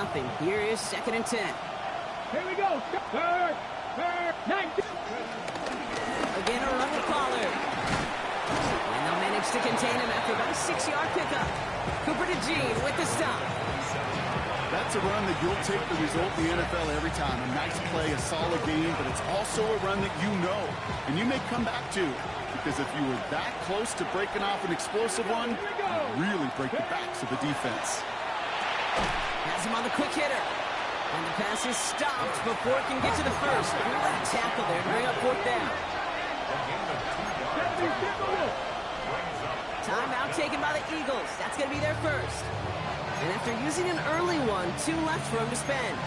nothing. Here is 2nd and 10. Here we go. Third, 19. Again, a run with Pollard. And they'll manage to contain him after about a 6-yard pickup. Cooper DeJean with the stop. That's a run that you'll take the result in the NFL every time. A nice play, a solid game, but it's also a run that you know and you may come back to. Because if you were that close to breaking off an explosive one, you really break the backs of the defense. Has him on the quick hitter. And the pass is stopped before it can get to the first. Through that tackle there to bring up 4th down. Timeout taken by the Eagles. That's going to be their first. And after using an early one, 2 left for him to spend.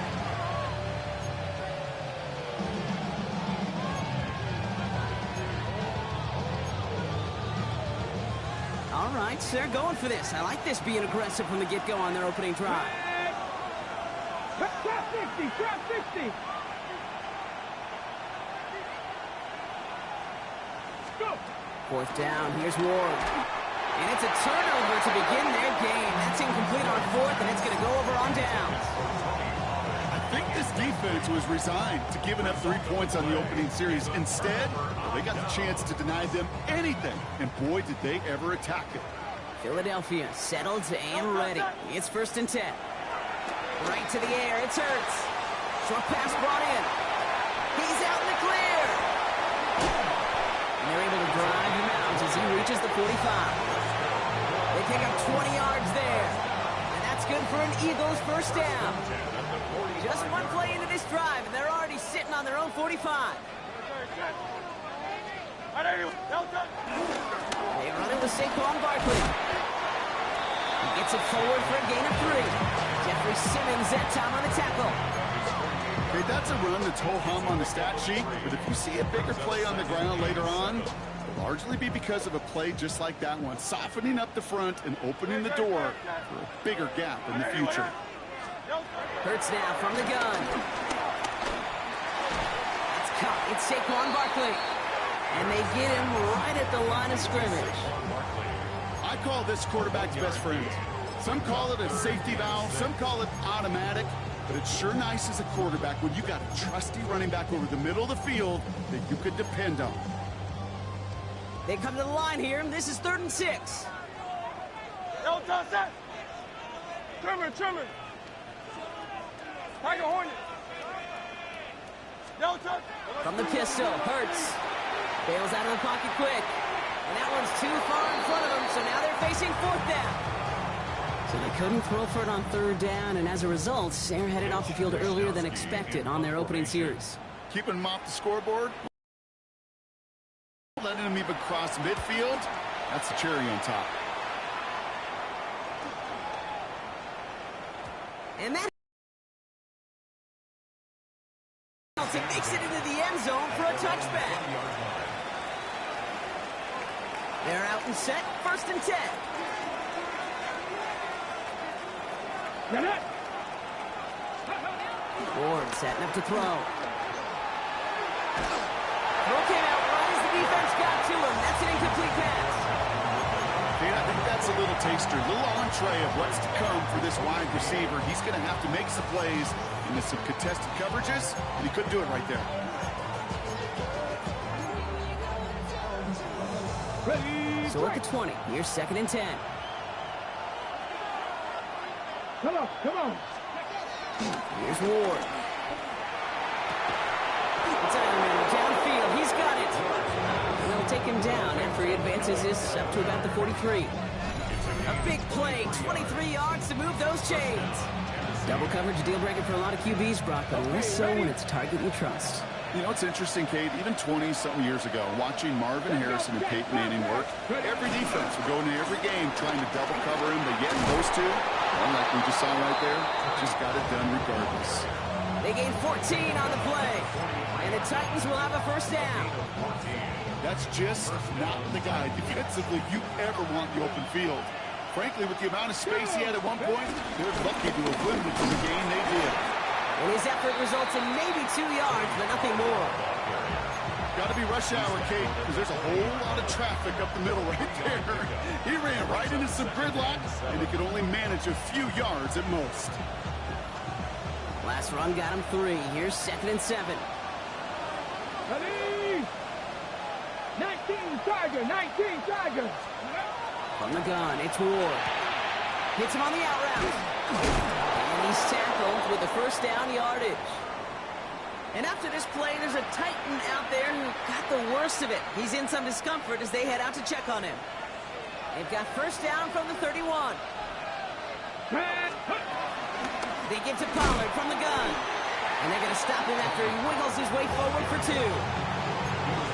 All right, so they're going for this. I like this being aggressive from the get-go on their opening drive. Trap 60, trap 60. Go. 4th down, here's Ward. And it's a turnover to begin their game. That's incomplete on 4th, and it's going to go over on downs. I think this defense was resigned to giving up 3 points on the opening series. Instead, they got the chance to deny them anything, and boy, did they ever attack it. Philadelphia settled and ready. It's 1st and 10. Right to the air, it's Hurts. Short pass brought in. He's out in the clear. And they're able to drive him out as he reaches the 45. They pick up 20 yards there. And that's good for an Eagles 1st down. Just one play into this drive, and they're already sitting on their own 45. They run it with Saquon Barkley. He gets it forward for a gain of 3. Jeffrey Simmons that time on the tackle. Okay, that's a run that's ho-hum on the stat sheet, but if you see a bigger play on the ground later on, it'll largely be because of a play just like that one, softening up the front and opening the door for a bigger gap in the future. Hurts now from the gun. It's caught. It's Saquon Barkley. And they get him right at the line of scrimmage. I call this quarterback's best friend. Some call it a safety valve, some call it automatic, but it's sure nice as a quarterback when you got a trusty running back over the middle of the field that you could depend on. They come to the line here, and this is 3rd and 6. Yo, Johnson! Trimmer! Tiger Hornet! Yo, Chuck! From the pistol, Hurts. Bails out of the pocket quick. And that one's too far in front of them, so now they're facing 4th down. So they couldn't throw for it on 3rd down, and as a result, they're headed off the field earlier than expected on their opening series. Keeping them off the scoreboard, letting them even cross midfield, that's the cherry on top. And that makes it into the end zone for a touchback. They're out and set, 1st and 10. Ward setting up to throw. Throw came out right as the defense got to him. That's an incomplete pass. Okay, I think that's a little taster, a little entree of what's to come for this wide receiver. He's going to have to make some plays into some contested coverages, and he couldn't do it right there. So at the 20, here's 2nd and 10. Come on. Here's Ward. It's Ironman downfield. He's got it. And they'll take him down after he advances this up to about the 43. A big play, 23 yards to move those chains. Double coverage deal breaker for a lot of QBs, Brock, but less so when it's a target you trust. You know, it's interesting, Kate, even 20-something years ago, watching Marvin Harrison and Peyton Manning work, every defense would go into every game trying to double cover him, but yet those two, unlike we just saw right there, just got it done regardless. They gain 14 on the play, and the Titans will have a 1st down. That's just not the guy defensively you ever want the open field. Frankly, with the amount of space he had at one point, they're lucky to have limited the game they did. And his effort results in maybe 2 yards, but nothing more. Got to be rush hour, Kate, because there's a whole lot of traffic up the middle right there. He ran right into some gridlock, and he could only manage a few yards at most. Last run got him 3. Here's 2nd and 7. Ready? 19 Tiger, 19 Tiger. From the gun, it's Ward. Hits him on the out route. And he's tackled with the first down yardage. And after this play, there's a Titan out there who got the worst of it. He's in some discomfort as they head out to check on him. They've got first down from the 31. They get to Pollard from the gun. And they're going to stop him after he wiggles his way forward for 2.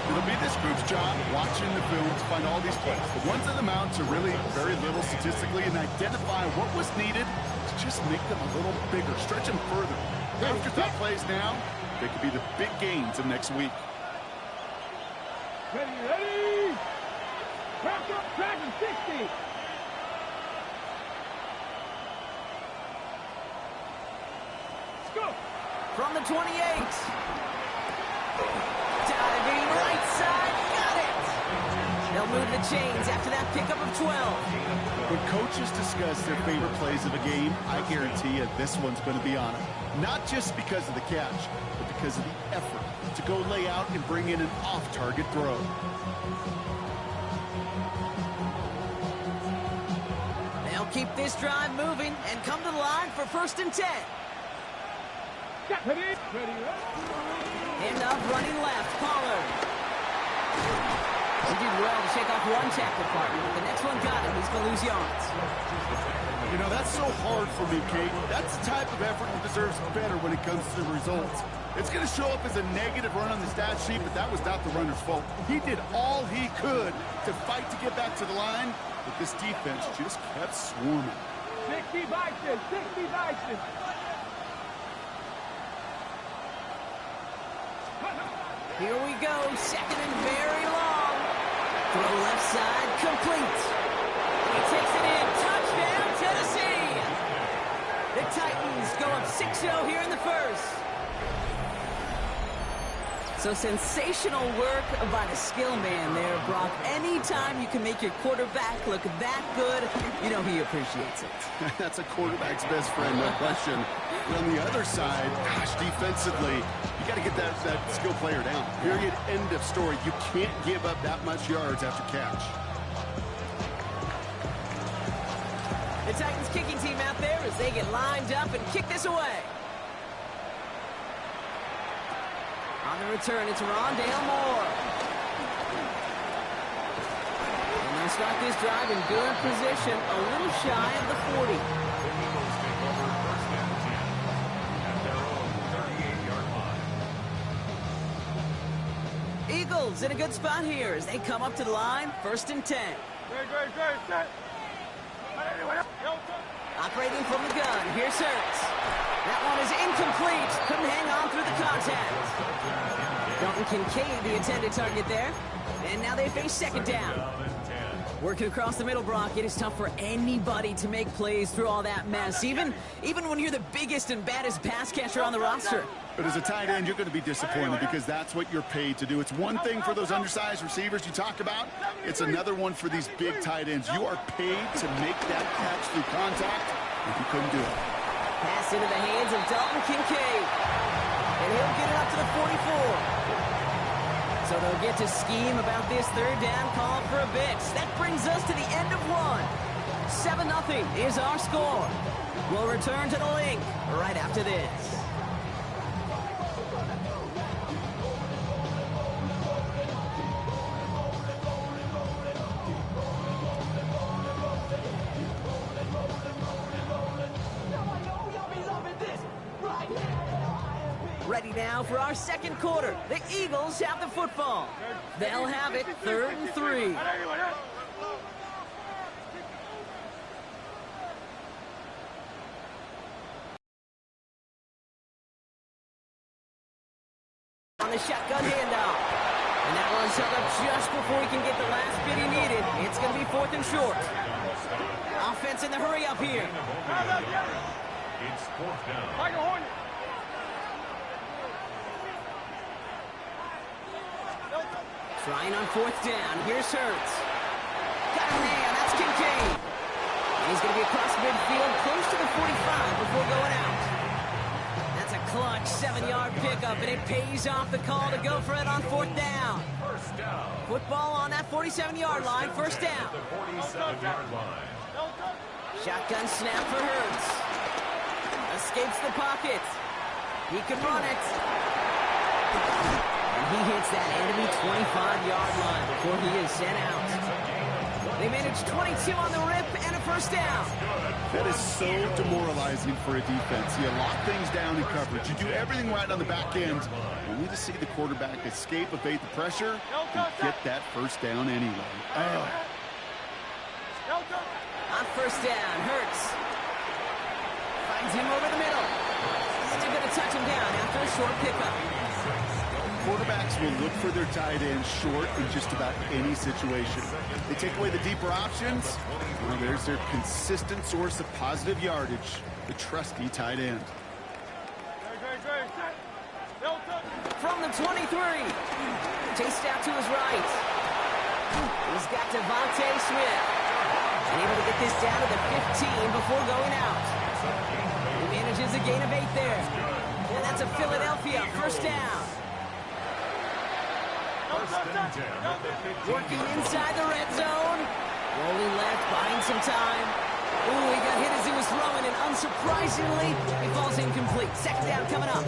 It'll be this group's job watching the film to find all these plays. The ones that amount to really very little statistically and identify what was needed to just make them a little bigger, stretch them further. Afterthought plays now, they could be the big gains of next week. Ready, ready. Crack up, Dragon 60. Let's go. From the 28. Diving right side, got it! They'll move the chains after that pickup of 12. When coaches discuss their favorite plays of a game, I guarantee you this one's going to be on it. Not just because of the catch, but because of the effort to go lay out and bring in an off-target throw. They'll keep this drive moving and come to the line for 1st and 10. Ready, ready, ready. End up running left, Pollard. He did well to shake off one tackle partner, but the next one got him. He's going to lose yards. You know, that's so hard for me, Kate. That's the type of effort that deserves better when it comes to the results. It's going to show up as a negative run on the stat sheet, but that was not the runner's fault. He did all he could to fight to get back to the line, but this defense just kept swarming. 60 Bison, 60 Bison. Here we go, 2nd and very long. Throw left side, complete. He takes it in, touchdown, Tennessee. The Titans go up 6-0 here in the first. So sensational work by the skill man there, Brock. Anytime you can make your quarterback look that good, you know he appreciates it. That's a quarterback's best friend, no question. But on the other side, gosh, defensively, you got to get that skill player down. Period, end of story. You can't give up that much yards after catch. The Titans kicking team out there as they get lined up and kick this away. On the return, it's Rondale Moore. And they'll start this drive in good position, a little shy of the 40. Eagles in a good spot here as they come up to the line, 1st and 10. Great, set. Operating from the gun, here's Hurts. That one is incomplete. Couldn't hang on through the contact. Dalton Kincaid, the intended target there. And now they face 2nd down. Working across the middle, Brock, it is tough for anybody to make plays through all that mess, even when you're the biggest and baddest pass catcher on the roster. But as a tight end, you're going to be disappointed because that's what you're paid to do. It's one thing for those undersized receivers you talk about. It's another one for these big tight ends. You are paid to make that catch through contact if you couldn't do it. Pass into the hands of Dalton Kincaid. And he'll get it up to the 44. So they'll get to scheme about this 3rd down call for a bit. That brings us to the end of one. 7-0 is our score. We'll return to the link right after this. Ready now for our 2nd quarter. The Eagles have the football. They'll have it 3rd and 3. On the shotgun handoff. And that one's held up just before he can get the last bit he needed. It's going to be 4th and short. Offense in the hurry up here. It's 4th down. Tiger Hornet. Trying on 4th down. Here's Hurts. Got a man. That's Kincaid. And he's going to be across midfield, close to the 45 before going out. That's a clutch 7-yard pickup, and it pays off the call to go for it on 4th down. Football on that 47-yard line, 1st down. Shotgun snap for Hurts. Escapes the pocket. He can run it. And he hits that enemy 25-yard line before he is sent out. They manage 22 on the rip and a 1st down. That is so demoralizing for a defense. You lock things down in coverage. You do everything right on the back end, only to see the quarterback escape, evade the pressure, and get that 1st down anyway. On 1st down, Hurts finds him over the middle. And they're going to touch him down after a short pickup. Quarterbacks will look for their tight end short in just about any situation. They take away the deeper options. Well, there's their consistent source of positive yardage, the trusty tight end. From the 23, chased out to his right. He's got Devontae Smith. And able to get this down to the 15 before going out. He manages a gain of 8 there. And that's a Philadelphia 1st down. Working inside the red zone. Rolling left, buying some time. Ooh, he got hit as he was throwing, and unsurprisingly, he falls incomplete. 2nd down coming up.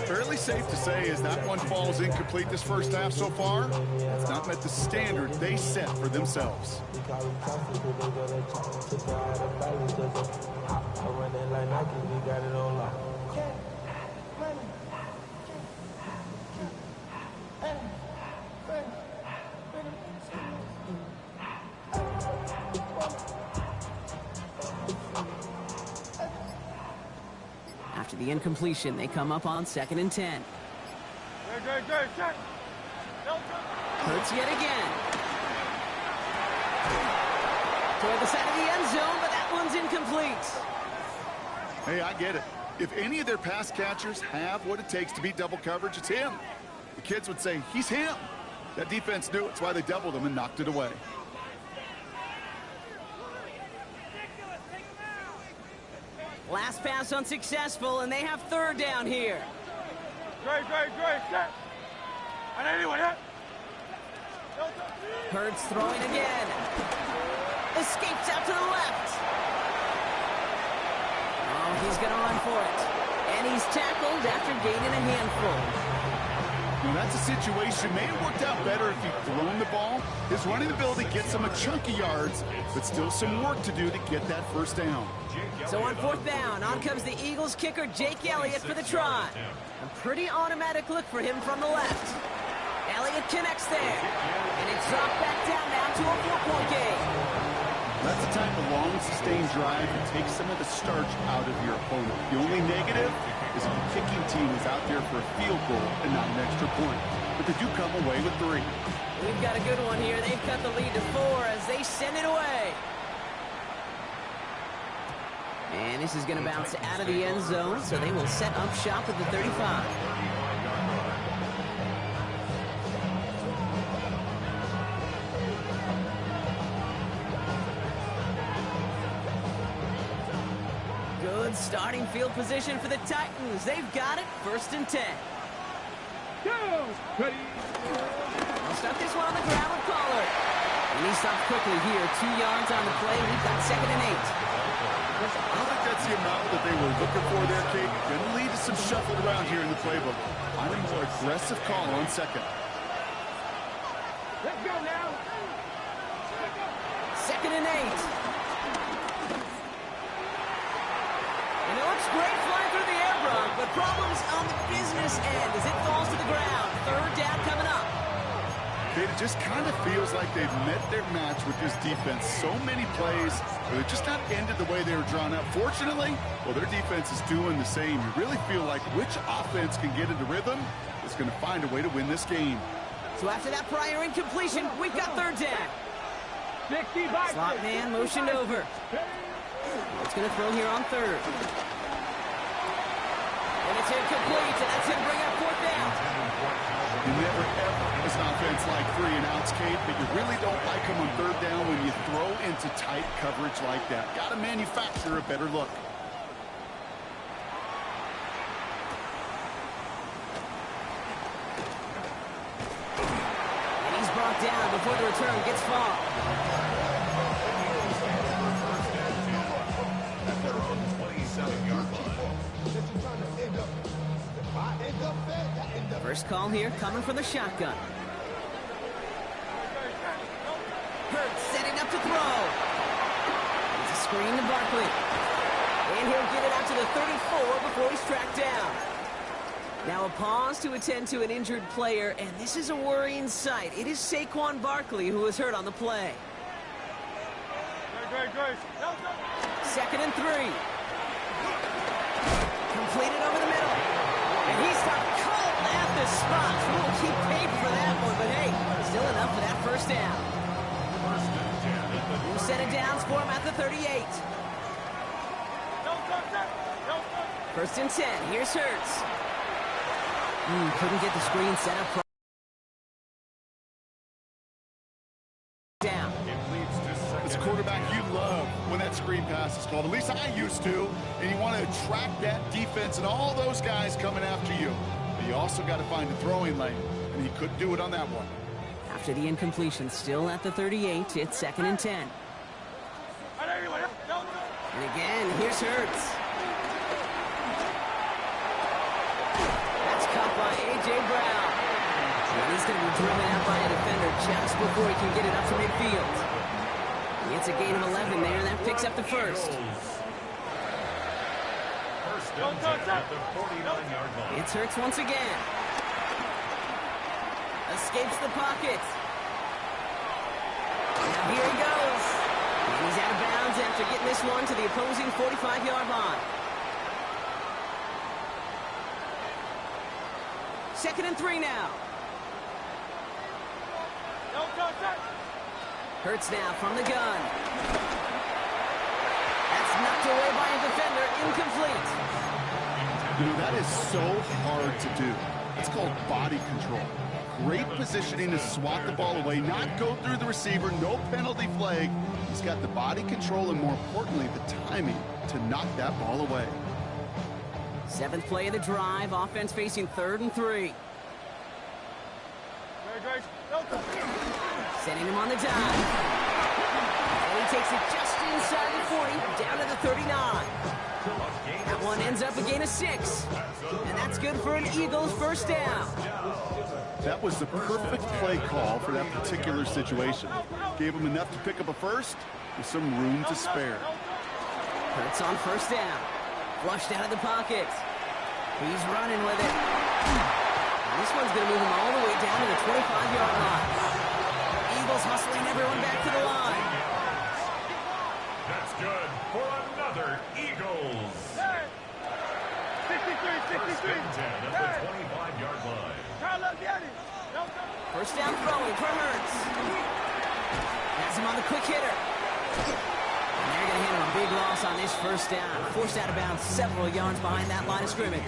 Fairly safe to say as that one falls incomplete this 1st half so far, it's not met the standard they set for themselves. After the incompletion, they come up on 2nd and 10. Hurts yet again. Toward the side of the end zone, but that one's incomplete. Hey, I get it. If any of their pass catchers have what it takes to beat double coverage, it's him. The kids would say, he's him. That defense knew it. It's why they doubled him and knocked it away. Last pass unsuccessful, and they have 3rd down here. Great. Hurts throwing again. Escapes out to the left. Oh, he's going to run for it. And he's tackled after gaining a handful. Now, that's a situation may have worked out better if he'd thrown the ball. His running ability gets him a chunk of yards, but still some work to do to get that 1st down. So on 4th down, on comes the Eagles kicker, Jake Elliott, for the try. A pretty automatic look for him from the left. Elliott connects there. And it's dropped back down now to a 4-point game. That's the type of long, sustained drive that takes some of the starch out of your opponent. The only negative is if the kicking team is out there for a field goal and not an extra point. But they do come away with 3. We've got a good one here. They've cut the lead to 4 as they send it away. And this is going to bounce out of the end zone, so they will set up shop at the 35. Good starting field position for the Titans. They've got it, 1st and 10. Ready. They'll start this one on the ground with Pollard. And he stops quickly here. 2 yards on the play. We've got 2nd and 8. I don't think that's the amount that they were looking for there, Kate. Going to lead to some shuffle around here in the playbook. Find a more aggressive call on 2nd. Let's go now. 2nd and 8. And it looks great flying through the air, Brock, but problems on the business end as it falls to the ground. 3rd down coming up. It just kind of feels like they've met their match with this defense. So many plays where they're just not ended the way they were drawn up. Fortunately, well, their defense is doing the same. You really feel like which offense can get into rhythm is going to find a way to win this game. So after that prior incompletion, we've got 3rd down. 65. Slot man motioned over. It's going to throw here on 3rd. And it's incomplete, and that's going to bring up 4th down. You never ever as an offense like 3 and outs, Kate, but you really don't like them on 3rd down when you throw into tight coverage like that. Got to manufacture a better look. before the return gets far. First call here coming from the shotgun. Hurts setting up to throw. It's a screen to Barkley. And he'll get it out to the 34 before he's tracked down. Now a pause to attend to an injured player, and this is a worrying sight. It is Saquon Barkley who is hurt on the play. Second and 3. Completed over the middle. And he stopped cold at the spot. We'll keep paid for that one, but hey, still enough for that first down. We'll set it down for him at the 38. First and 10. Here's Hurts. Couldn't get the screen set up. Down. As a quarterback, you love when that screen pass is called. At least I used to. And you want to attract that defense and all those guys coming after you. But you also got to find the throwing lane. And he couldn't do it on that one. After the incompletion, still at the 38, it's second and 10. And again, here's Hurts. That's caught by A.J. Brown. And he's going to be driven out by a defender just before he can get it up to midfield. It's a gain of 11 there, and that picks up the first. It's Hurts once again. Escapes the pocket. Now here he goes. And he's out of bounds after getting this one to the opposing 45-yard line. Second and 3 now. Hurts now from the gun. That's knocked away by a defender. Incomplete. You know, that is so hard to do. It's called body control. Great positioning to swat the ball away, not go through the receiver, no penalty flag. He's got the body control and, more importantly, the timing to knock that ball away. Seventh play of the drive. Offense facing third and 3. Sending him on the dive. And he takes it just inside the 40, down to the 39. That one ends up a gain of 6. And that's good for an Eagles first down. That was the perfect play call for that particular situation. Gave him enough to pick up a first with some room to spare. Hurts on first down. Flushed out of the pocket. He's running with it. And this one's going to move him all the way down to the 25-yard line. Eagles hustling everyone back to the line. That's good for another Eagles. 63. At the 25-yard line. First down throwing for Hurts. Has him on the quick hitter. And they're going to handle a big loss on this first down. Forced out of bounds several yards behind that line of scrimmage.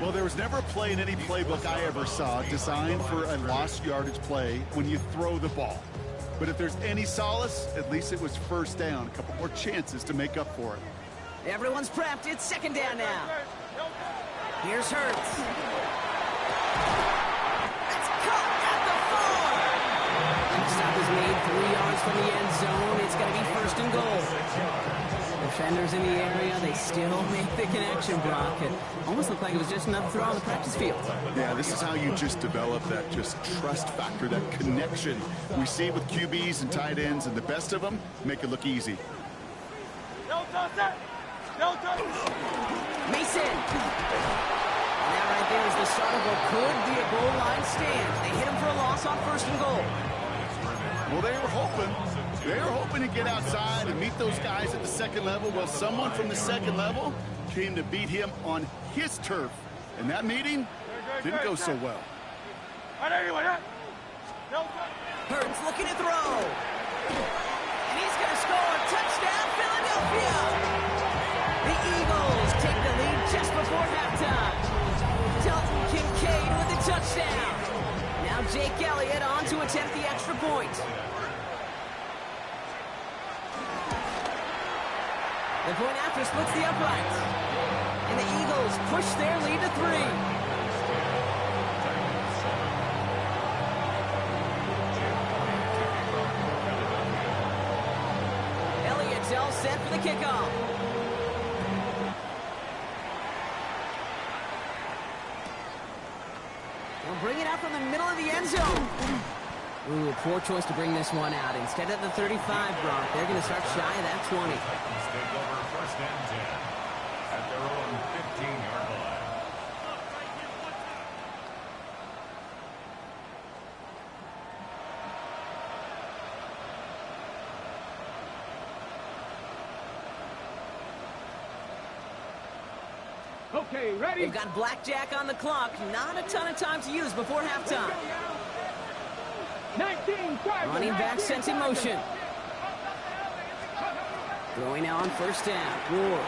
Well, there was never a play in any playbook I ever saw designed for a lost yardage play when you throw the ball. But if there's any solace, at least it was first down. A couple more chances to make up for it. Everyone's prepped. It's second down now. Here's Hurts. That's caught at the 4. The stop is made 3 yards from the end zone. It's going to be first and goal. Defenders in the area, they still make the connection, Brock. It almost looked like it was just another throw on the practice field. Yeah, this is how you just develop that just trust factor, that connection. We see it with QBs and tight ends, and the best of them make it look easy. Mason. And that right there is the start of what could be a goal line stand. They hit him for a loss on first and goal. Well, they were hoping to get outside and meet those guys at the second level. Well, someone from the second level came to beat him on his turf. And that meeting didn't go so well. Hurts looking to throw. And he's going to score. Touchdown, Philadelphia. The Eagles take the lead just before halftime. Dalton Kincaid with the touchdown. Now Jake Elliott on to attempt the extra point. The point after splits the upright. And the Eagles push their lead to 3. set for the kickoff. They'll bring it out from the middle of the end zone. Ooh, poor choice to bring this one out. Instead of the 35, Gronk, they're going to start shy of that 20. Titans take over first and 10 at their own 15-yard line. Okay, ready? They've got blackjack on the clock. Not a ton of time to use before halftime. 19, Running back sent in motion. Throwing now on first down. Ward.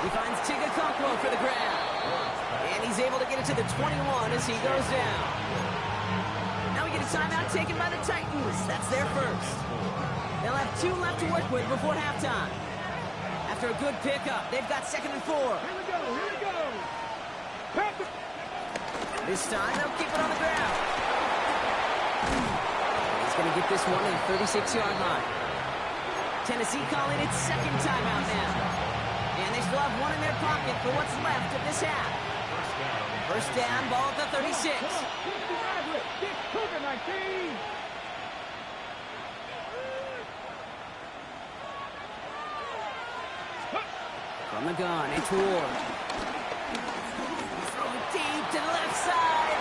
He finds Tigga Conquo for the grab. And he's able to get it to the 21 as he goes down. Now we get a timeout taken by the Titans. That's their first. They'll have 2 left to work with before halftime. After a good pickup, they've got 2nd and 4. Here we go, here we go. Patrick. This time, they'll keep it on the ground. He's going to get this one at the 36-yard line. Tennessee calling its 2nd timeout now. And they still have one in their pocket for what's left of this half. First down, ball at the 36. Get cooking, 19. From the gun, it's Ward. Throw it deep to the left side.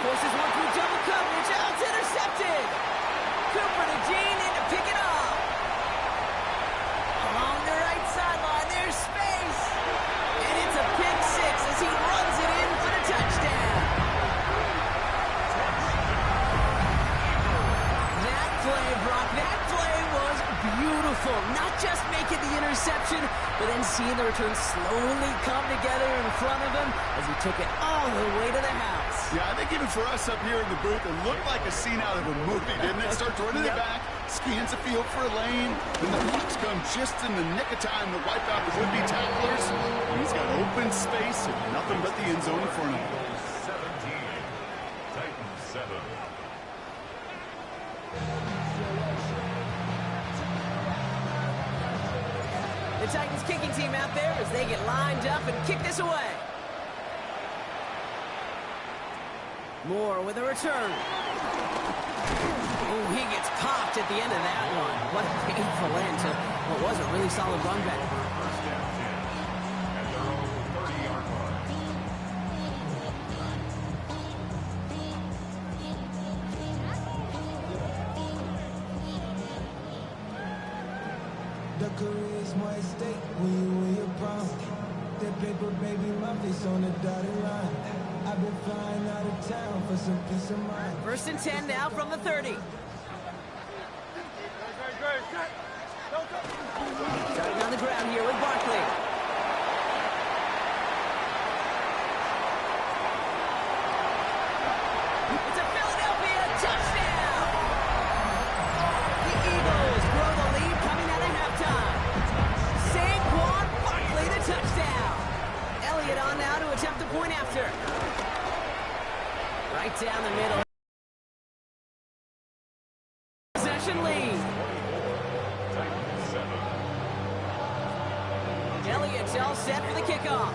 Forces one through double coverage. Oh, it's intercepted. Cooper to Jean in to pick it off. Along the right sideline, there's space. And it's a pick 6 as he runs it in for the touchdown. That play, Brock, that play was beautiful. Not just making the interception, but then seeing the return slowly come together in front of him as he took it all the way to the house. Yeah, I think even for us up here in the booth, it looked like a scene out of a movie, didn't it? Starts running it back, scans the field for a lane, then the Bucs come just in the nick of time to wipe out the would-be tacklers. And he's got open space and nothing but the end zone in front of him. 17, Titans 7. The Titans kicking team out there as they get lined up and kick this away. Moore with a return. Oh, he gets popped at the end of that one. What a painful end to what was a really solid run back. First and 10 at their own 30-yard line. The career is my stake when you win your prom. That paper, baby, my face on the dotted line. I've been flying out of town for some peace of mind. First and 10 now from the 30. Starting on the ground here with Barkley. It's a Philadelphia touchdown! The Eagles grow the lead coming out of halftime. Saquon Barkley, the touchdown. Elliott on now to attempt the point after. Right down the middle. Possession lead. Titans 7. Elliott's all set for the kickoff.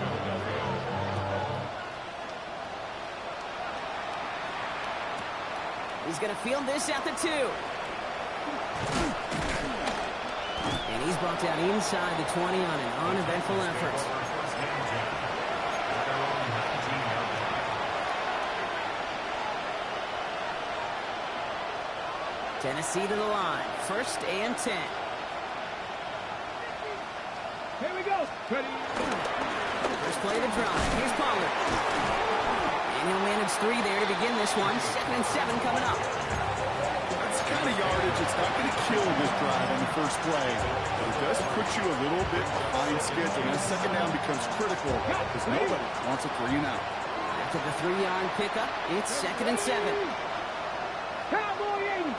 He's going to field this at the 2. And he's brought down inside the 20 on an uneventful effort. First and 10 at their own 19-yard line. Tennessee to the line. First and 10. Here we go. Ready? First play of the drive. Here's Pollard. And he'll manage 3 there to begin this one. 2nd and 7 coming up. That's the kind of yardage it's not going to kill this drive on the first play. But it does put you a little bit behind schedule. And that second down becomes critical because nobody wants a 3 and out. After the 3-yard pickup, it's 2nd and 7. Cowboy 80.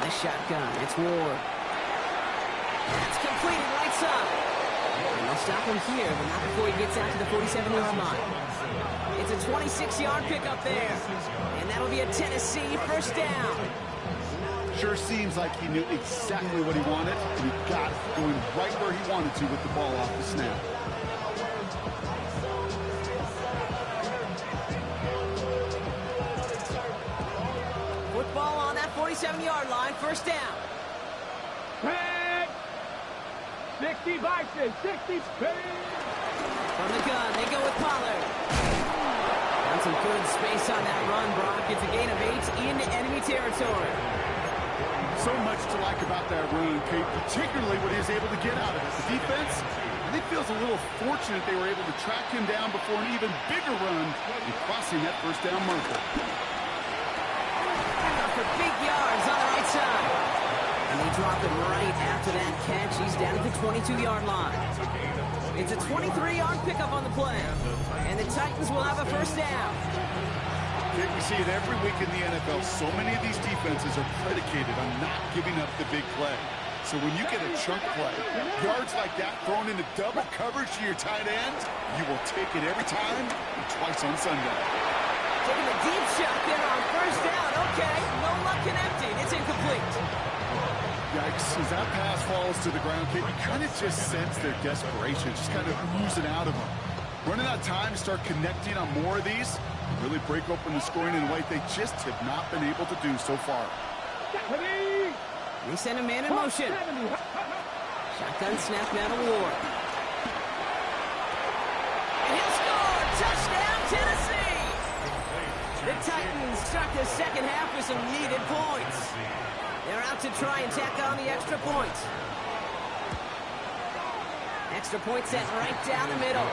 the shotgun. It's Ward. That's completed right side. And they'll stop him here, but not before he gets out to the 47-yard line. It's a 26-yard pickup there. And that'll be a Tennessee first down. Sure seems like he knew exactly what he wanted, and he got it, going right where he wanted to with the ball off the snap. Football on that 47-yard line, first down. Hey! 60 Bison, 60 From the gun, they go with Pollard. Found some good space on that run, Brock. It's a gain of 8 into enemy territory. So much to like about that run, Kate, particularly what he was able to get out of it. The defense, I think, feels a little fortunate they were able to track him down before an even bigger run and crossing that first down marker. For big yards on the right side. And they drop him right after that catch. He's down at the 22-yard line. It's a 23-yard pickup on the play. And the Titans will have a first down. Kate, we see it every week in the NFL. So many of these defenses are predicated on not giving up the big play. So when you get a chunk play, yards like that thrown into double coverage to your tight end, you will take it every time and twice on Sunday. Taking a deep shot there on first down. Okay, no luck connecting. It's incomplete. Yikes, as that pass falls to the ground, Kate, you kind of just sense their desperation, just kind of oozing out of them. Running out of time to start connecting on more of these, really break open the scoring in a way they just have not been able to do so far. They send a man in motion. Shotgun snap now to Ward. And he'll score! Touchdown, Tennessee! The Titans start the second half with some needed points. They're out to try and tack on the extra point. Extra point set right down the middle.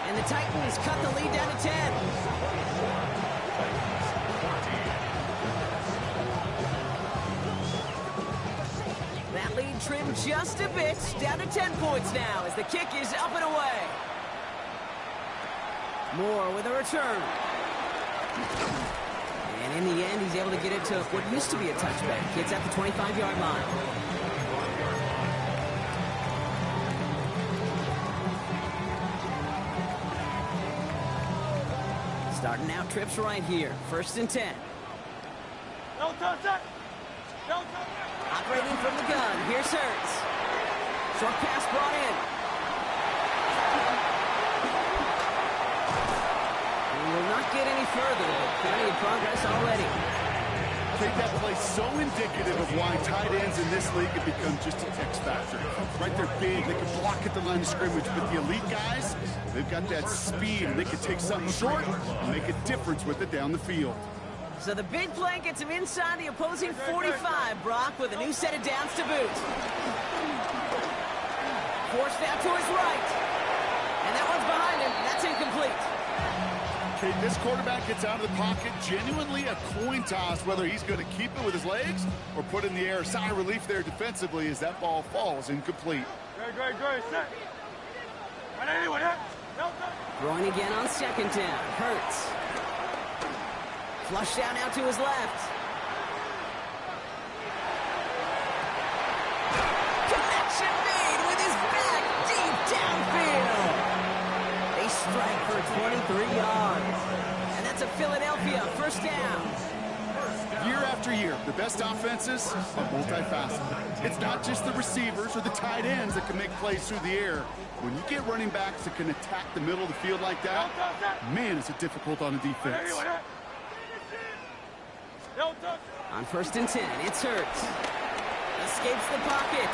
And the Titans cut the lead down to 10. That lead trimmed just a bit, down to 10 points now as the kick is up and away. Moore with a return. And in the end, he's able to get it to what used to be a touchback. Gets at the 25-yard line. Starting out trips right here. First and 10. No touch it! No touch it! Operating from the gun. Here's Hurts. Short pass brought in. And will not get any further, but plenty of progress already. Take that play so indicative of why tight ends in this league have become just an X factor. Right, they're big, they can block at the line of scrimmage, but the elite guys, they've got that speed, and they can take something short and make a difference with it down the field. So the big play gets him inside the opposing 45, Brock, with a new set of downs to boot. Forced out to his right. And that one's behind him. That's incomplete. Okay, this quarterback gets out of the pocket, genuinely a coin toss, whether he's going to keep it with his legs or put it in the air. Sigh of relief there defensively as that ball falls incomplete. Great, set. Throwing again on second down. Hurts. Flushed out now to his left. Connection made with his back deep downfield. They strike for 23 yards. And that's a Philadelphia first down. Year after year, the best offenses are multifaceted. It's not just the receivers or the tight ends that can make plays through the air. When you get running backs that can attack the middle of the field like that, man, is it difficult on a defense. On first and 10, it's Hurts. Escapes the pocket.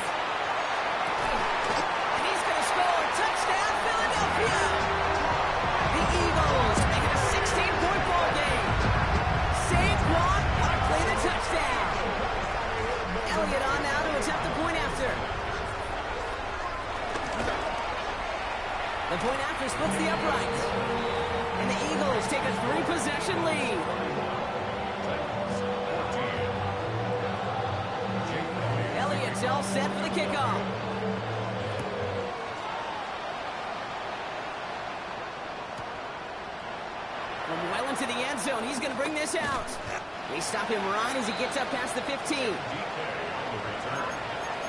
And he's going to score. Touchdown, Philadelphia! The Eagles make it a 16-point ball game. Saquon ought to play the touchdown. Elliott on now to attempt the point after. The point after splits the upright. And the Eagles take a 3-possession lead. Elliott's all set for the kickoff. From well into the end zone, he's going to bring this out. They stop him right as he gets up past the 15. DK on the return.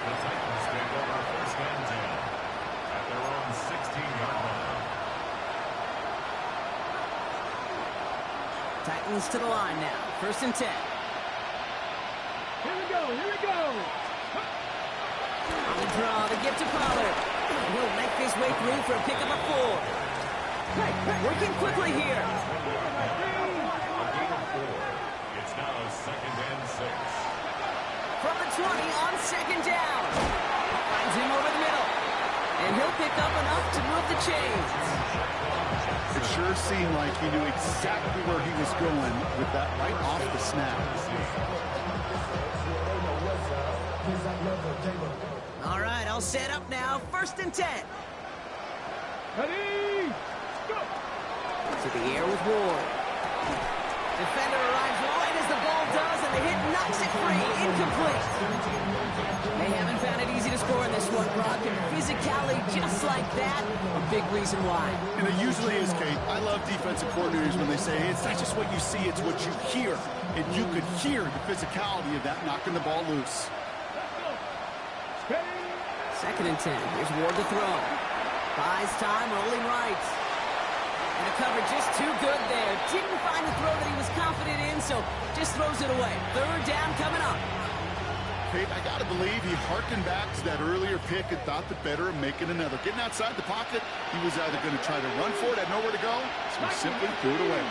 The Titans take over first and 10 at their own 16-yard line. Titans to the line now. First and 10. Here we go, here we go. On the draw, the give to Pollard. And he'll make his way through for a pickup of 4. Working quickly here. A gain of 4. It's now second and 6. From the 20 on second down. Finds him over the middle. And he'll pick up enough to move the chains. It sure seemed like he knew exactly where he was going with that right off the snap. All right, I'll set up now. First and 10. Ready, go. To the air with Ward. Defender arrives right as the ball does, and the hit knocks it free. Incomplete. They haven't found it easy to score in this one, Brock, and physicality just like that, a big reason why. And it usually is, Kate. I love defensive coordinators when they say, hey, it's not just what you see, it's what you hear. And you could hear the physicality of that knocking the ball loose. Second and 10. Here's Ward to throw. Buys time, rolling right. And the cover just too good there. Didn't find the throw that he was confident in, so just throws it away. Third down coming up. Kate, I got to believe he harkened back to that earlier pick and thought the better of making another. Getting outside the pocket, he was either going to try to run for it, had nowhere to go, so he simply threw it away.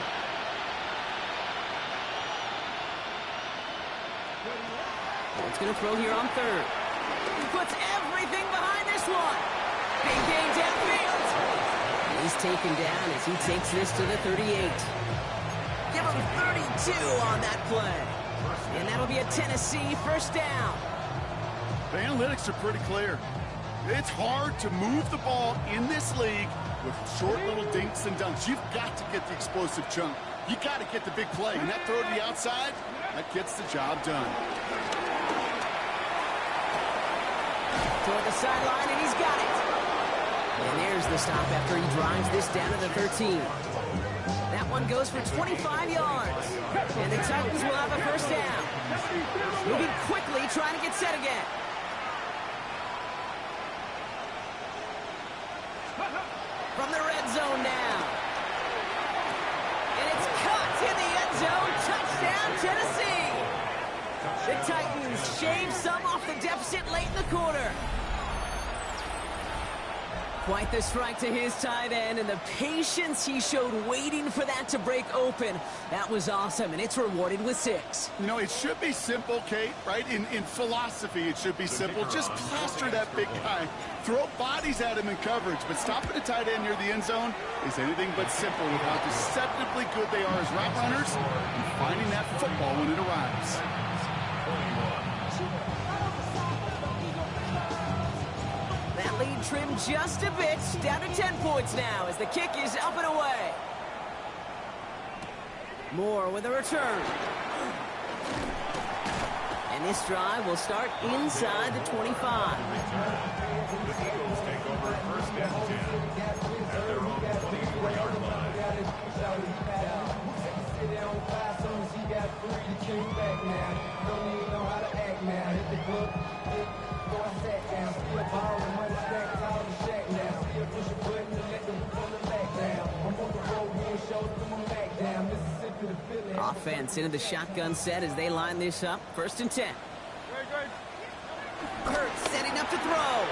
Ward's going to throw here on third. He puts everything behind this one. Big gain downfield. He's taken down as he takes this to the 38. Give him 32 on that play. And that'll be a Tennessee first down. The analytics are pretty clear. It's hard to move the ball in this league with short little dinks and dunks. You've got to get the explosive chunk. You got to get the big play. And that throw to the outside, that gets the job done. Toward the sideline, and he's got it. And there's the stop after he drives this down to the 13. That one goes for 25 yards. And the Titans will have a first down. Moving quickly, trying to get set again. From the red zone now. And it's caught in the end zone. Touchdown, Tennessee. The Titans shave some off the deficit late in the quarter. Quite the strike to his tight end, and the patience he showed waiting for that to break open. That was awesome, and it's rewarded with 6. You know, it should be simple, Kate, right? In philosophy, it should be simple. Just plaster that big guy. Throw bodies at him in coverage, but stopping a tight end near the end zone is anything but simple with how deceptively good they are as route runners and finding that football when it arrives. That lead trimmed just a bit, down to 10 points now as the kick is up and away. Moore with a return. And this drive will start inside the 25. The Eagles take over first and 10 at their own 24-yard line. Offense into the shotgun set as they line this up. First and 10. Hurts setting up to throw.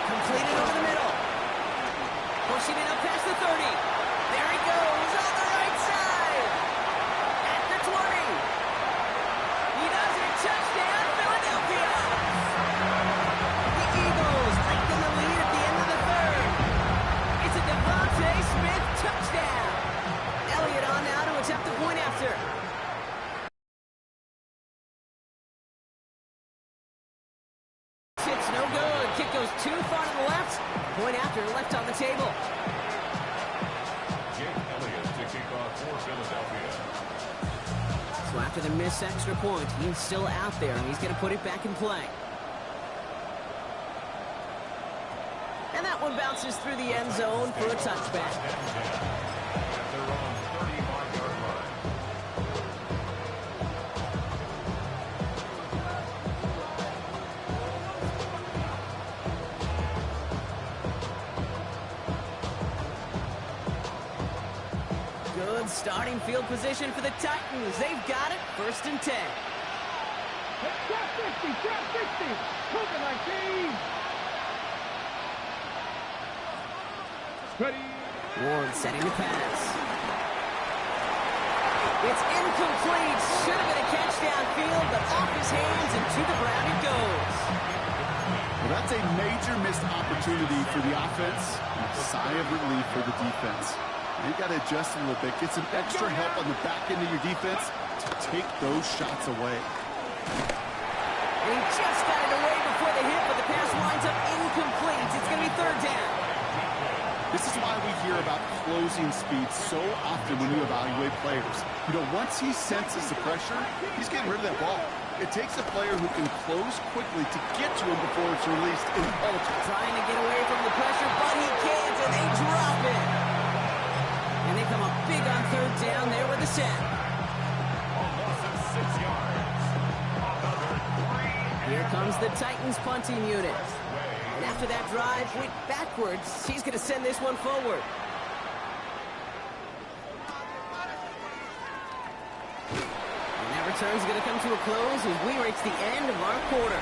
Completed over the middle. Pushing it up past the 30. There he goes on the right side. At the 20. He does it. Touchdown, Philadelphia. The Eagles taking the lead at the end of the third. It's a Devontae Smith touchdown. Elliott on now to attempt the point after. It's no good. Kick goes too far to the left. Point after left on the table. Jake Elliott to kick off for Philadelphia. So after the missed extra point, he's still out there, and he's going to put it back in play. And that one bounces through the end zone for a touchback. At their own 35-yard line. Starting field position for the Titans. They've got it. 1st and 10. Drop 50, drop 50. Moving like these. Ready. Ward setting the pass. It's incomplete. Should have been a catch downfield, but off his hands and to the ground it goes. Well, that's a major missed opportunity for the offense. And a sigh of relief for the defense. They've got to adjust a little bit, get some extra help on the back end of your defense to take those shots away. And he just got it away before the hit, but the pass winds up incomplete. It's going to be 3rd down. This is why we hear about closing speed so often when you evaluate players. You know, once he senses the pressure, he's getting rid of that ball. It takes a player who can close quickly to get to him before it's released in ultra. Trying to get away from the pressure, but he can't, and they drop it. And they come up big on 3rd down there with the set. Loss of 6 yards. Here comes the Titans punting unit. And after that drive went backwards, he's going to send this one forward. And that return's going to come to a close as we reach the end of our quarter.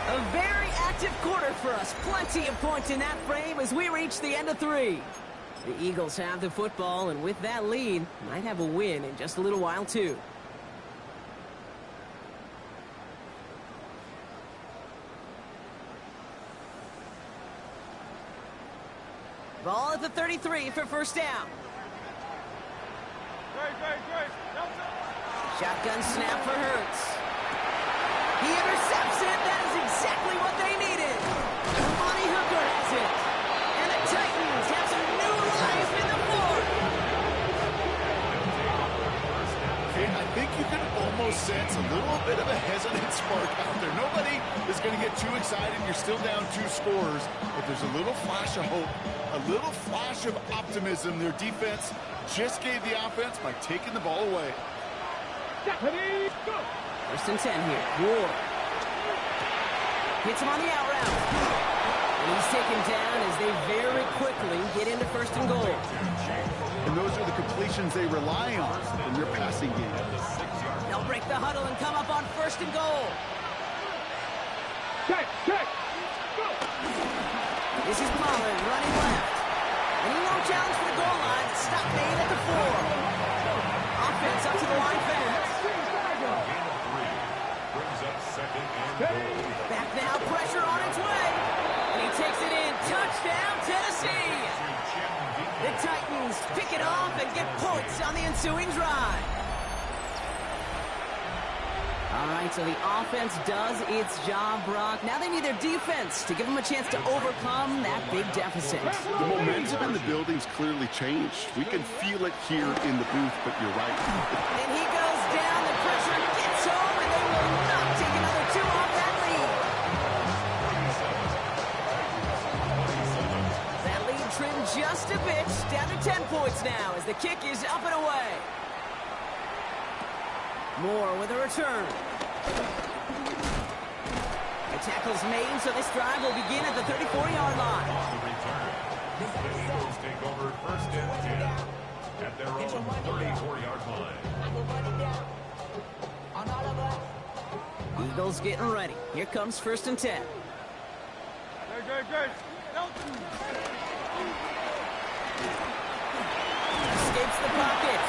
A very active quarter for us. Plenty of points in that frame as we reach the end of 3. The Eagles have the football, and with that lead, might have a win in just a little while, too. Ball at the 33 for 1st down. Shotgun snap for Hurts. He intercepts it. That is exactly what they needed. Monty Hooker has it. And the Titans have some new life in the 4th. Okay, I think you can almost sense a little bit of a hesitant spark out there. Nobody is going to get too excited. You're still down 2 scores, but there's a little flash of hope, a little flash of optimism. Their defense just gave the offense by taking the ball away. Ready, go. 1st and 10 here. Ward hits him on the out route. And he's taken down as they very quickly get into 1st and goal. And those are the completions they rely on in their passing game. They'll break the huddle and come up on 1st and goal. Check, check. Go. This is Pollard running left. And he won't challenge for the goal line. Stop made at the 4. Offense up to the line fence. Brings up 2nd and goal. Back now, pressure on its way. And he takes it in. Touchdown, Tennessee. The Titans pick it off and get points on the ensuing drive. All right, so the offense does its job, Brock. Now they need their defense to give them a chance to overcome that big deficit. The momentum in the building's clearly changed. We can feel it here in the booth, but you're right. And he goes down, the pressure gets home, and they will not take another 2 off that lead. That lead trimmed just a bit, down to 10 points now as the kick is up and away. Moore with a return. The tackle's made, so this drive will begin at the 34-yard line. On the return, the Eagles take over 1st and 10 at their own 34-yard line. Eagles getting ready. Here comes 1st and 10. Escapes the pocket.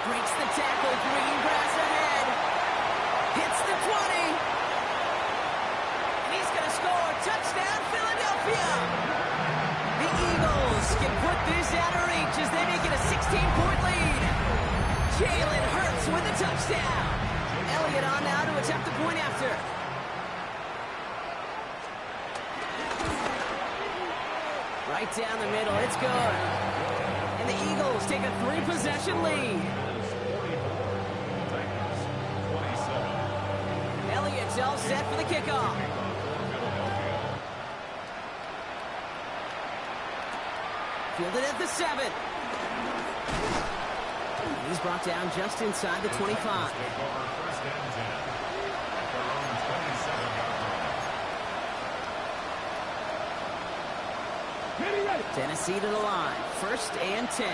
Breaks the tackle. Green grass ahead. Hits the 20. And he's going to score. Touchdown, Philadelphia. The Eagles can put this out of reach as they make it a 16-point lead. Jalen Hurts with a touchdown. Elliott on now to attempt the point after. Right down the middle. It's good. And the Eagles take a 3-possession lead. Elliott's all set for the kickoff. Fielded at the 7. He's brought down just inside the 25. Tennessee to the line. 1st and 10.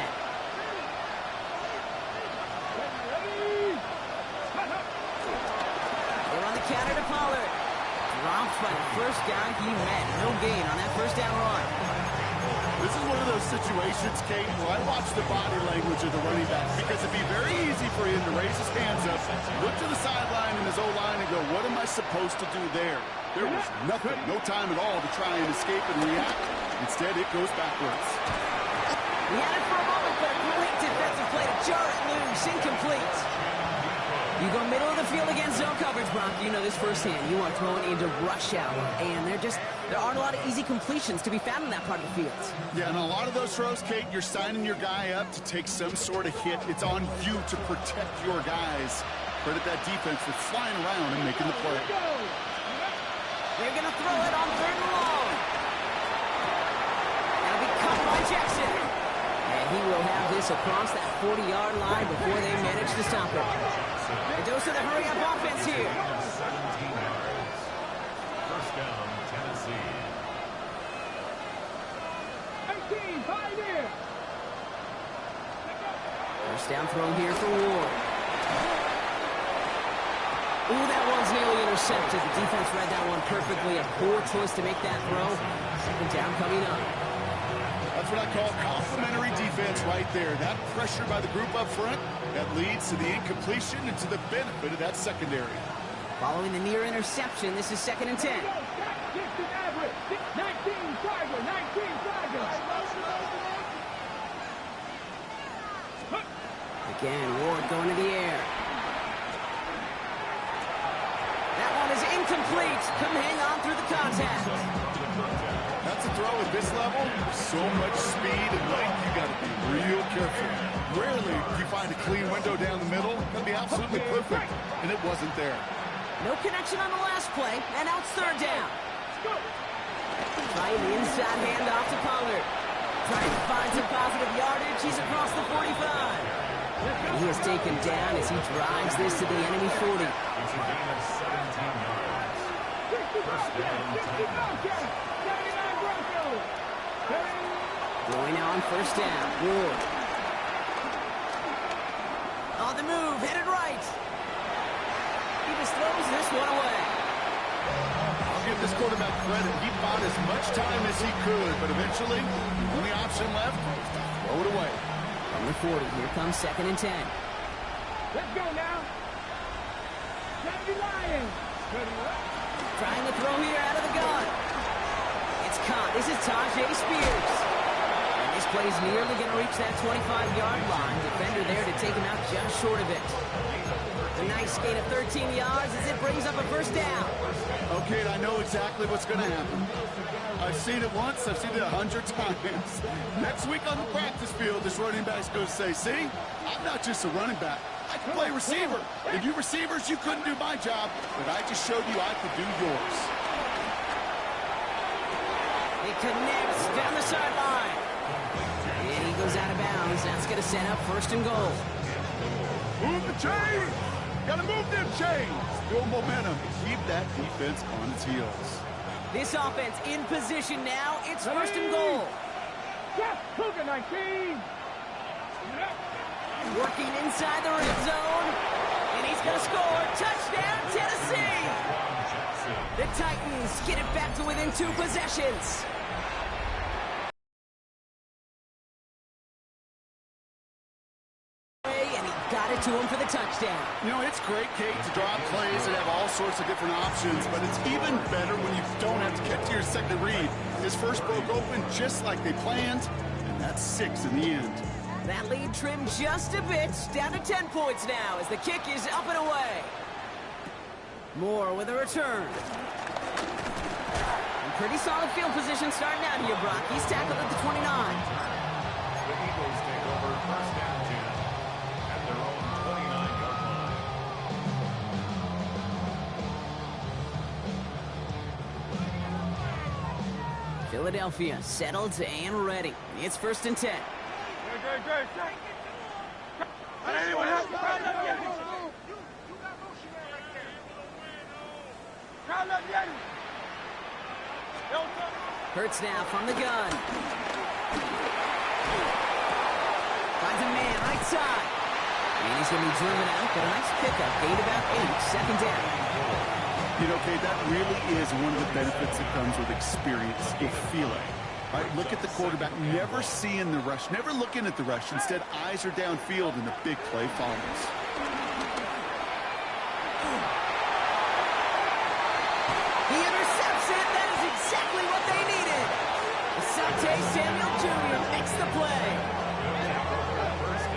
They're on the counter to Pollard. Dropped by the first guy he met. No gain on that first down run. This is one of those situations, Kate, where I watch the body language of the running back because it'd be very easy for him to raise his hands up, look to the sideline in his O-line and go, what am I supposed to do there? There was nothing, no time at all to try and escape and react. Instead, it goes backwards. He had it for a moment, but a great defensive play to jar it loose. Incomplete. You go middle of the field against zone coverage, Brock. You know this firsthand. You are throwing into rush hour, and there aren't a lot of easy completions to be found in that part of the field. Yeah, and a lot of those throws, Kate, you're signing your guy up to take some sort of hit. It's on you to protect your guys. Credit that defense for flying around and making the play. They're going to throw it on 3rd and long. That'll be caught by Jackson. And he will have this across that 40-yard line before they manage to stop it. A dose of the hurry-up offense here. 17 yards. 1st down, Tennessee. 18, 5 here. 1st down throw here for Ward. Ooh, that one's nearly intercepted. The defense read that one perfectly. A poor choice to make that throw. 2nd down coming up. That's what I call complimentary defense right there. That pressure by the group up front, that leads to the incompletion and to the benefit of that secondary. Following the near interception, this is 2nd and 10. 19 Tiger, 19 Tiger. Again, Ward going to the air. That one is incomplete. Couldn't hang on through the contact. That's a throw at this level. So much speed and length, you got to be real careful. Rarely do you find a clean window down the middle. That'd be absolutely perfect, and it wasn't there. No connection on the last play, and now it's 3rd down. Trying the inside handoff to Pollard. Trying to find some positive yardage. He's across the 45. And he is taken down as he drives this to the enemy 40. It's a gain of 17 yards. 1st down, Titans. Going on 1st down. Ward. On the move, headed right. He just throws this one away. I'll give this quarterback credit. He bought as much time as he could, but eventually, the only option left was to throw it away. From the 40, here comes 2nd and 10. Let's go now. Kennedy Lions. Trying to throw here out of the gun. It's caught. This is Tajay Spears. And this play's nearly going to reach that 25-yard line. Defender there to take him out just short of it. A nice gain of 13 yards as it brings up a 1st down. Okay, I know exactly what's going to happen. I've seen it once. I've seen it 100 times. Next week on the practice field, this running back's going to say, see, I'm not just a running back. I can play receiver. And you receivers, you couldn't do my job, but I just showed you I could do yours. It connects down the sideline. And he goes out of bounds. That's going to set up 1st and goal. Move the chains. Got to move them chains. Build momentum. Keep that defense on its heels. This offense in position now. It's 1st and goal. Yes, Cougar 19. Working inside the red zone. And he's going to score. Touchdown, Tennessee. The Titans get it back to within 2 possessions. And he got it to him for the touchdown. You know, it's great, Kate, to draw plays and have all sorts of different options, but it's even better when you don't have to get to your second read. His first broke open just like they planned, and that's 6 in the end. That lead trimmed just a bit, down to 10 points now as the kick is up and away. Moore with a return. And pretty solid field position starting out here, Brock. He's tackled at the 29. The Eagles take over 1st and 10 at their own 29-yard line. Philadelphia settled and ready. It's 1st and 10. Hurts now from the gun. Finds a man right side. And he's going to be driven out, but a nice pickup. Gained about 8, second down. You know, Kate, that really is one of the benefits that comes with experience. You feel it. Right, look at the quarterback, never seeing the rush, never looking at the rush. Instead, eyes are downfield, and the big play follows. He intercepts it. That is exactly what they needed. Asante Samuel Jr. makes the play. First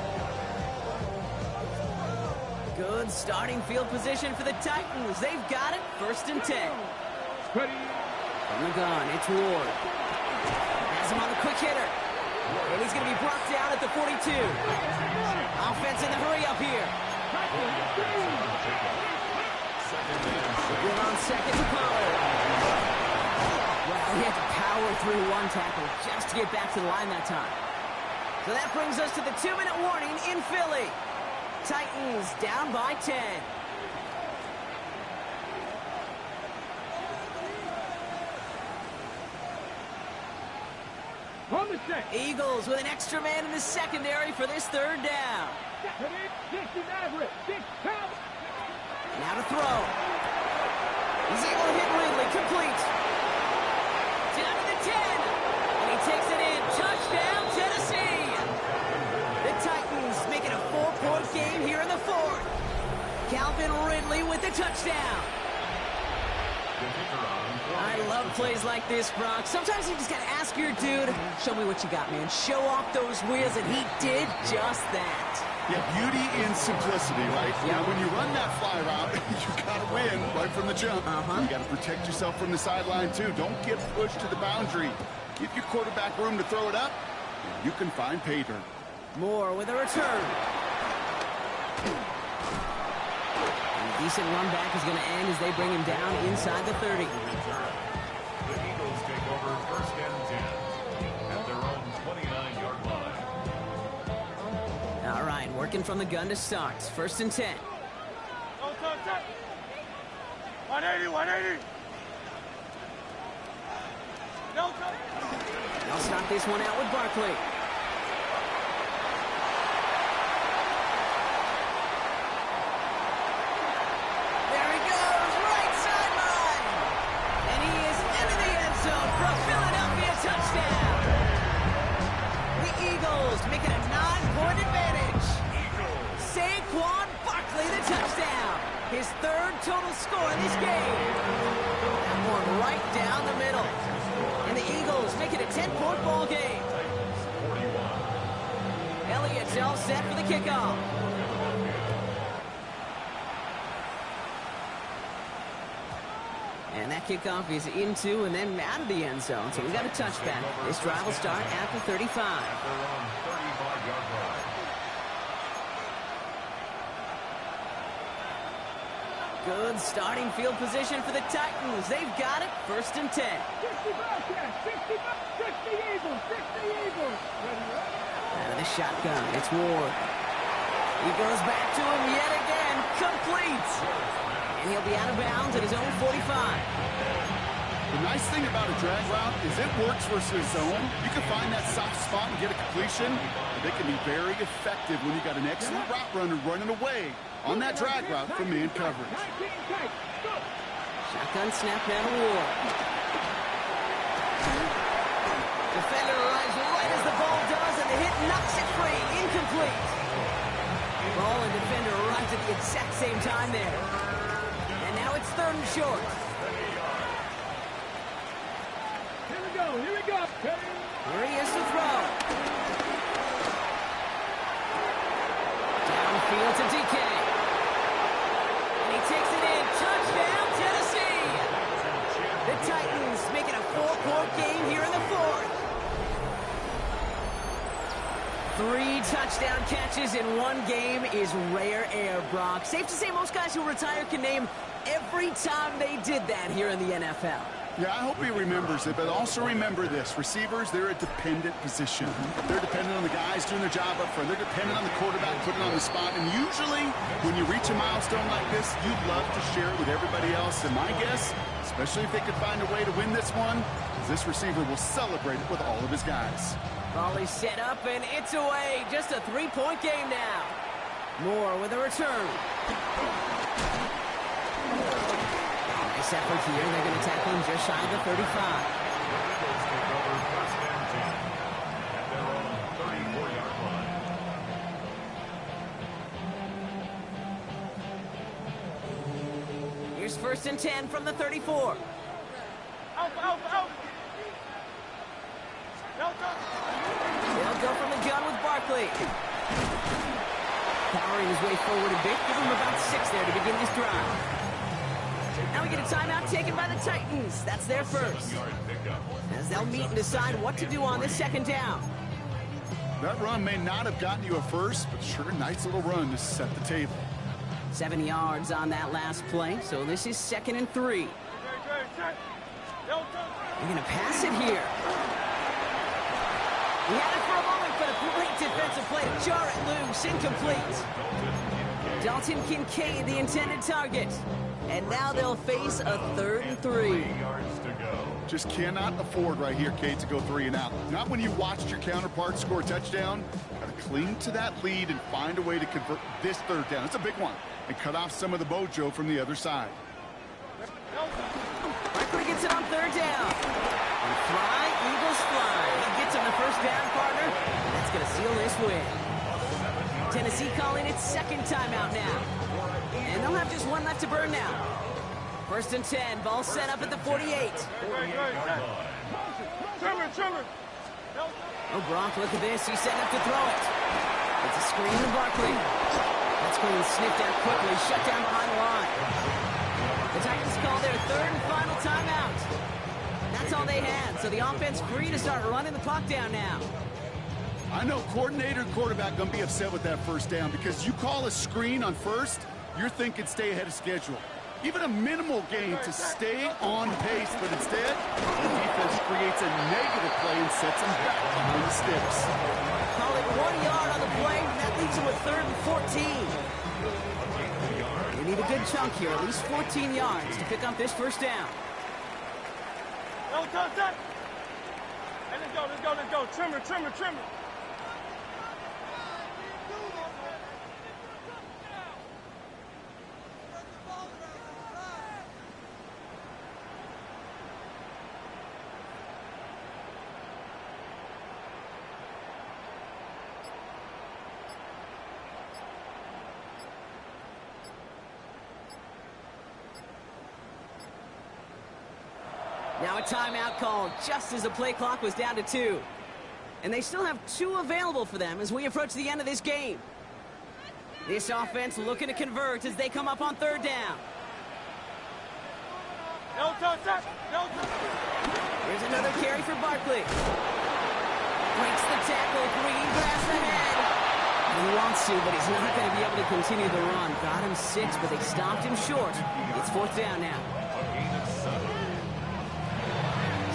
down, 10 at their own 38-yard line. Good starting field position for the Titans. They've got it. First and 10. Ready. From the gun, it's Ward. Has him on the quick hitter. And he's going to be brought down at the 42. Offense in the hurry up here. Good on second to Pollard. Well, he had to power through one tackle just to get back to the line that time. So that brings us to the 2-minute warning in Philly. Titans down by 10. On the set. Eagles with an extra man in the secondary for this third down. Ready. 60 Maverick. 6 count. Now to throw. He's able to hit Ridley. Complete. Down to the 10. And he takes it in. Touchdown, Tennessee. The Titans make it a 4-point game here in the fourth. Calvin Ridley with the touchdown. I love plays like this, Brock. Sometimes you just got to ask your dude, show me what you got, man. Show off those wheels, and he did just that. Yeah, beauty in simplicity, right? Yeah. Now, when you run that fly route, you got to win right from the jump. You got to protect yourself from the sideline, too. Don't get pushed to the boundary. Give your quarterback room to throw it up, and you can find pay dirt. Moore with a return. And a decent run back is going to end as they bring him down inside the 30. The Eagles take over first and 10 at their own 29-yard line. All right, working from the gun to start. First and 10. 180, 180. No, They'll stop this one out with Barkley. There he goes, right sideline. And he is into the end zone for a Philadelphia touchdown. The Eagles make it a 9-point advantage. Saquon Barkley the touchdown. His third total score in this game. That one right down the middle. And the Eagles make it a 10-point ball game. Elliott's all set for the kickoff. And that kickoff is into and then out of the end zone. So we've got a touchback. This drive will start at the 35. At their own 35-yard line. Good starting field position for the Titans. They've got it. First and 10. 60 Bearcats, 60 Eagles, 60 Eagles. Out of the shotgun, it's Ward. He goes back to him yet again. Complete. And he'll be out of bounds at his own 45. The nice thing about a drag route is it works versus zone. You can find that soft spot and get a completion. They can be very effective when you got an excellent route runner running away on that drag route from man coverage. Shotgun snap now to Ward. Defender arrives right as the ball does, and the hit knocks it free. Incomplete. Ball and defender arrives at the exact same time there. And now it's third and short. Here we go, here we go. Here he is to throw. Downfield to DK. And he takes it in. Touchdown, Tennessee. The Titans make it a 4-point game here in the fourth. 3 touchdown catches in one game is rare air, Brock. Safe to say most guys who retire can name every time they did that here in the NFL. Yeah, I hope he remembers it, but also remember this. Receivers, they're a dependent position. They're dependent on the guys doing their job up front. They're dependent on the quarterback putting on the spot. And usually, when you reach a milestone like this, you'd love to share it with everybody else. And my guess, especially if they could find a way to win this one, is this receiver will celebrate it with all of his guys. Ball is set up, and it's away. Just a 3-point game now. Moore with a return. Nice effort here. They're going to tackle him just shy of the 35. Eagles take over first and 10 at their own 34-yard line. Here's first and 10 from the 34. Out. They'll go from the gun with Barkley. Powering his way forward a bit. Give him about 6 there to begin this drive. Now we get a timeout taken by the Titans. That's their first. As they'll meet and decide what to do on this second down. That run may not have gotten you a first, but sure, nice little run to set the table. 7 yards on that last play, so this is 2nd and 3. They're going to pass it here. He had it for a moment, but a great defensive play to jar it loose, incomplete. Dalton Kincaid, the intended target. And now they'll face a 3rd and 3. 3 yards to go. Just cannot afford right here, Kate, to go 3 and out. Not when you watched your counterpart score a touchdown. Got to cling to that lead and find a way to convert this 3rd down. It's a big one. And cut off some of the mojo from the other side. Barkley gets it on 3rd down. And fly, Eagles fly. He gets him the first down, partner. That's going to seal this win. Tennessee calling its 2nd timeout now. And they'll have just one left to burn now. 1st and 10, ball set up at the 48. Trimmer. Oh, Gronk, look at this. He's setting up to throw it. It's a screen to Barkley. That screen sniffed out quickly, shut down behind the line. The Titans call their 3rd and final timeout. That's all they had, so the offense free to start running the clock down now. I know coordinator and quarterback going to be upset with that first down because you call a screen on first, you're thinking stay ahead of schedule. Even a minimal gain to stay on pace, but instead, the defense creates a negative play and sets them back behind the sticks. Call it 1 yard on the play, and that leaves them with 3rd and 14. They need a good chunk here, at least 14 yards to pick up this first down. Let's go. Trimmer. Now a timeout called just as the play clock was down to 2. And they still have 2 available for them as we approach the end of this game. This offense looking to convert as they come up on 3rd down. Here's another carry for Barkley. Breaks the tackle, Greengrass ahead. He wants to, but he's not going to be able to continue the run. Got him 6, but they stopped him short. It's 4th down now.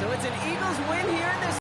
So it's an Eagles win here in this